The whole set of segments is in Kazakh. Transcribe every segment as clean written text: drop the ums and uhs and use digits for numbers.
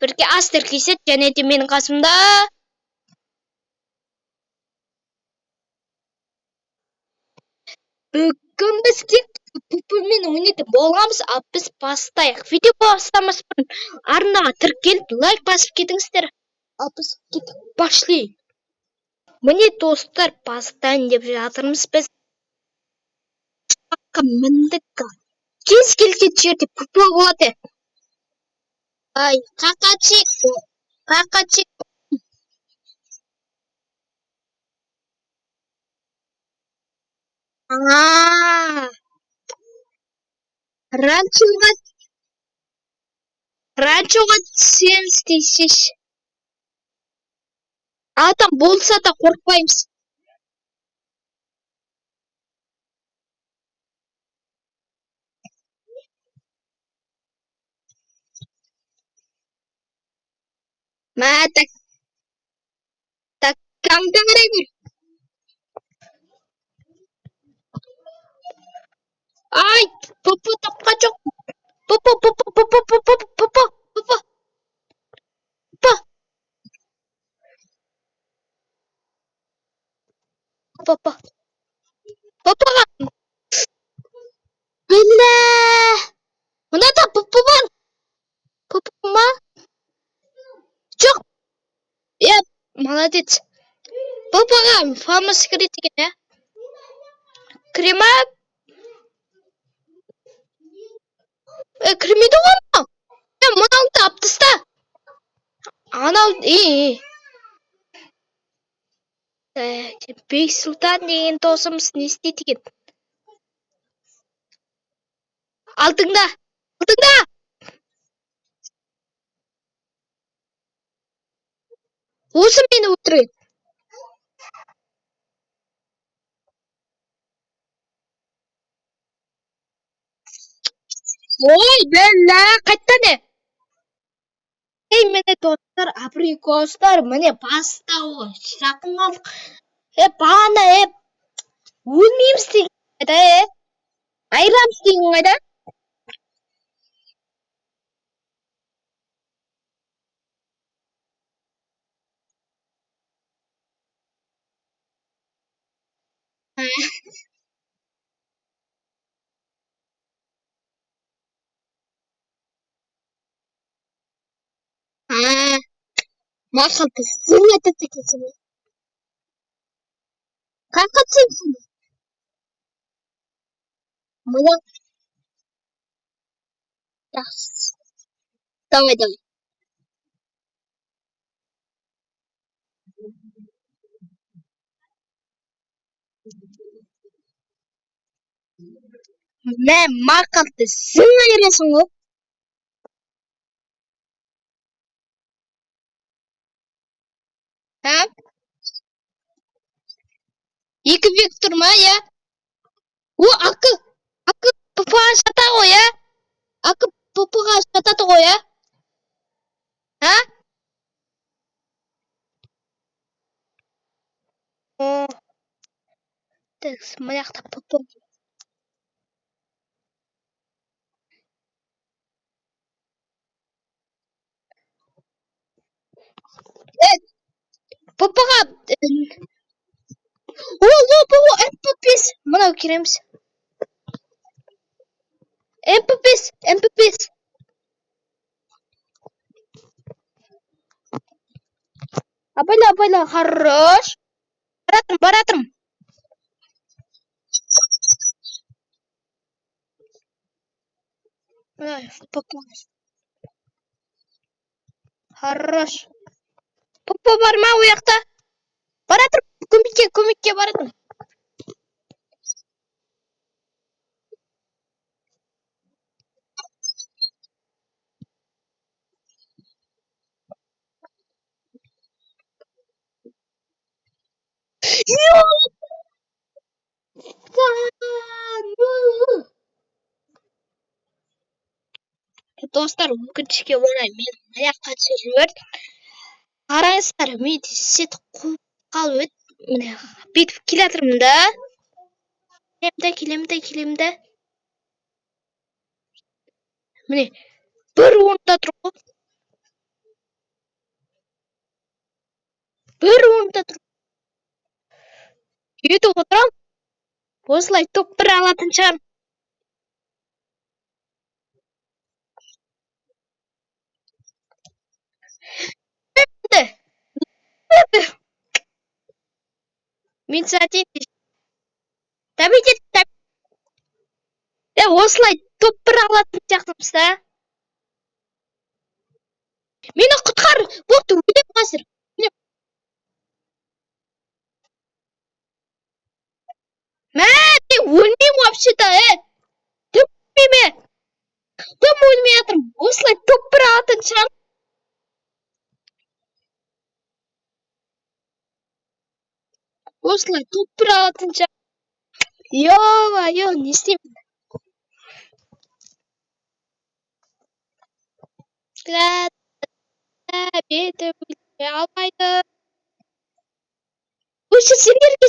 Бірге Астер Кейсет және де менің қасымда бүгін біз тек пуппымен ойнайтын боламыз, ал біз бастайық. Видео бастамас бұрын арнаға тіркеліп лайк басып кетіңіздер. Ал біз кеттік, başlayайық. Міне достар, бастайын деп жатырмыз біз. Міндік кез келген жерде пуппа болады. Ай, қақачек. Ранчоға түсеміз дейсіз. Адам болса да қорқпаймыз. Таңдаңырай. Ай, пуппа тапқа жоқ. Пуппа. Пуппаға. Білі. Мына да пуппа бар. Пуппа ма? Жоқ. Молодец. Пуппаға фамас кіреді екен, Крема? Кірмейді ғой ма? Мынау тап тыста. Анау, Бексұлтан деген досымыз не істейді екен? Алдыңда. Осы мені өлтіреді. Ой, бәлі, қайтта не? Міне достар, абрикостар, міне бастауы. Жақын алдық. Бана, өлмейміз деген қайда, айырамыз деген қайда? Мақалды сен етіп екенсің. Қақат сенсің. Мына. Жақсы. Давай. Мен мақалды сен айырасың ғой. Екі вектор ма, Ақы пуппаға жата ғой, Ақы пуппаға жатады ғой, Маяқта пуппа. Пуппаға. MP5. Мынау кереміз. MP5. Абайла, хорош. Баратырым. Хорош. Пуппа бар ма ояқта? Баратырым. Көмекке баратырым. Достар, өкінішке орай мен аяққа түсіп жібердім. Қараңыздар, мен сет қуып қалып еді. Міне, бүйтіп келе жатырмын да. Келемді. Міне, бір орында тұр ғой. бір орында тұрып үйде отырамын. Осылай топ бір алатын шығармын. Мен сәтен давайте осылай топ бір алатын сияқтымыз да. Мені құтқар, болды өлем қазір. Мә, мен өлмеймін вообще-то, Тым өлмейме. Тым өлмей жатырмын. Осылай топ бір алатын шығармын. Осылай топ бір алатын шығармын. Ё-моё, не істеймін? Беті өлмей алмайды. Осы сендерге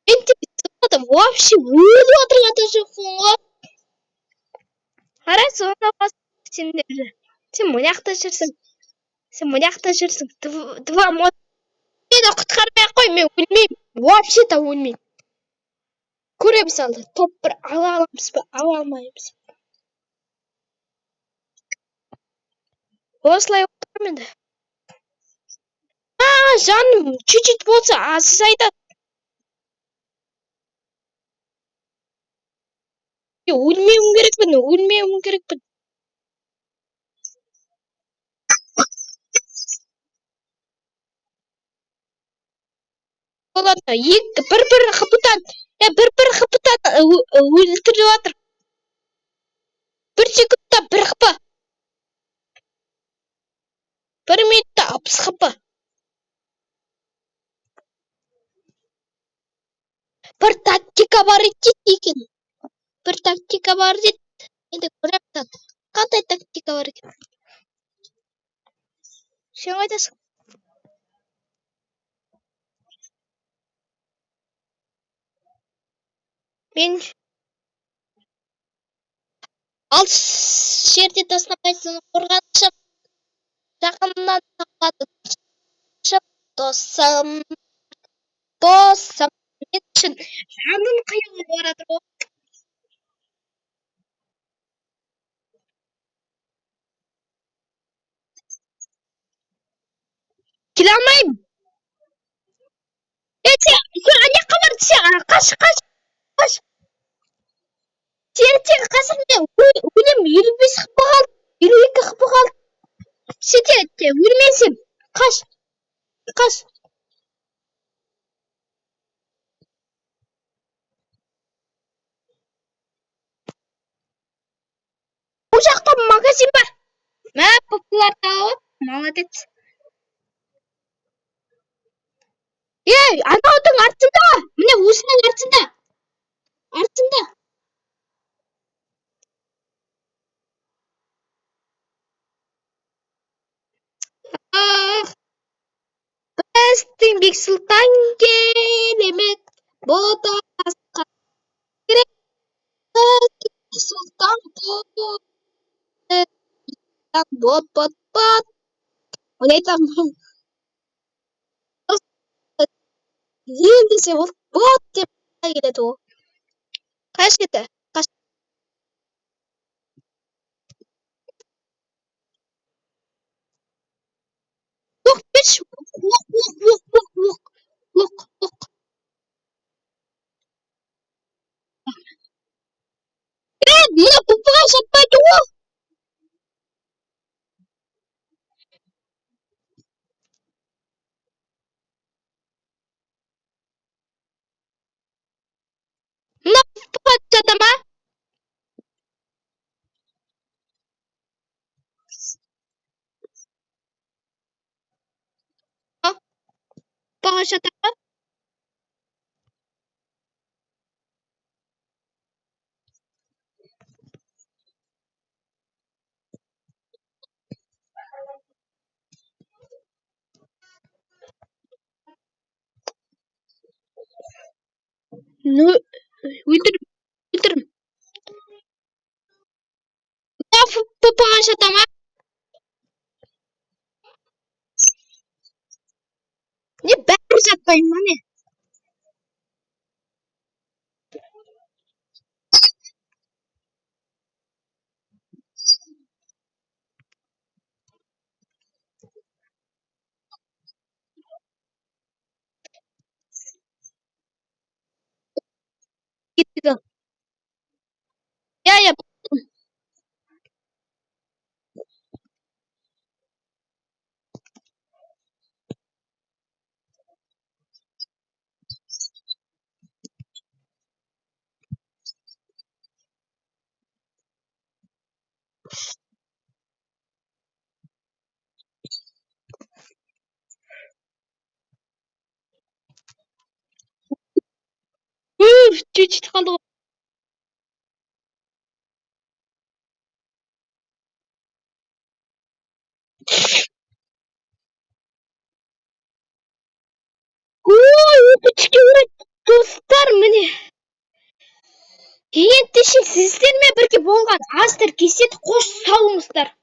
мен тебе вообще өліп отырған жоқпын ғой. Қара соңына бас сендер. Сен мына жақта жүрсің. Два мод. Мені құтқармай ақ қой, мен өлмеймін. Вообще-то өлмеймін. Көреміз алды. Топ бір ала аламыз ба, ала алмаймыз. Осылай отырмын енді. Жаным, чуть-чуть болса азайда. Өлмеуім керекпін. Ладно, бір хпдан өлтіріп жатыр. Бір секундта бір хп. Бір минутта 60 хп. Бір тактика бар екен. Енді көремін. Қандай тактика бар екен? Сен қайдасың? Мен ал жерде тастамайсың, қорғанышым жақыннан табады. Досым мен үшін жаным қиылып барады ғой. Келе алмаймын. Сен ана қабар, қаш. Сен қазір өлем 55 хп қалды, 52 хп қалды. Сен өлмейсің. Қаш. Бұл жақта магазин бар. Мә, популярды алып, молодец. Анаудың артында. Міне осының артында. Біздің Бексұлтан келемет. Ботасқа керек. Бексұлтан бот. Ойлайтам. Ендісе ол бот деп келеді ол. Қаш кетті? Оқ берші. Оқ. Мына бұпыға жатпайды ол. Мына бұпыға жата ма? Бұпыға жата ма? Өлтірім. Бұпыға жата ма? міне. Кетті. Я. Чуть-чуть қалды ғой. Ой, өкінішке орай достар, міне. Ендеше сіздермен бірге болған астыр кесет қош сау болыңыздар.